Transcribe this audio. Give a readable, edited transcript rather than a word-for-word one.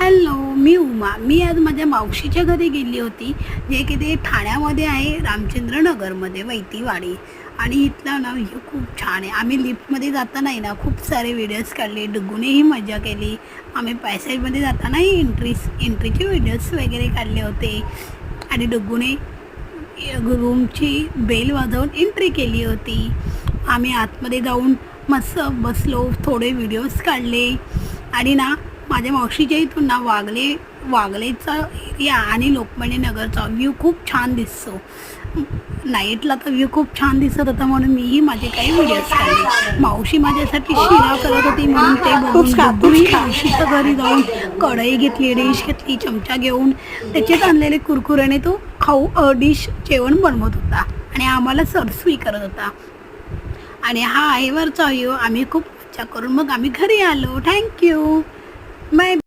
Hello, मी उमा. मी आज माझ्या मावशीच्या घरी गेली होती, जे की ते ठाण्यामध्ये आहे, रामचंद्रनगरमध्ये वैतीवाडी. आणि इथला ना व्ह्यू खूप छान आहे. आम्ही लिफ्टमध्ये जातानाही ना खूप सारे व्हिडिओज काढले, डुगूनेही मजा केली. आम्ही पॅसेजमध्ये जातानाही एंट्रीचे व्हिडिओज वगैरे काढले होते. आणि डुगूने रूमची बेल वाजवून एंट्री केली होती. आम्ही आतमध्ये जाऊन मस्त बसलो, थोडे व्हिडिओज काढले. आणि ना माझ्या मावशीच्या इथून ना वागलेचा एरिया आणि लोकमान्य नगरचा व्ह्यू खूप छान दिसतो. नाईटला तर व्ह्यू खूप छान दिसत होता, म्हणून मीही माझे काही व्हिडिओज काढले. मावशी माझ्यासाठी शिरा करत होती, म्हणून ते बघून मी मावशीच्या घरी जाऊन कढई घेतली, डिश घेतली, चमचा घेऊन त्याच्यात आणलेले कुरकुऱ्याने तो डिश जेवण बनवत होता आणि आम्हाला सर्व्ह करत होता. आणि हा आहे वरचा व्ह्यू. आम्ही खूप मजा करून मग आम्ही घरी आलो. थँक्यू. बाय.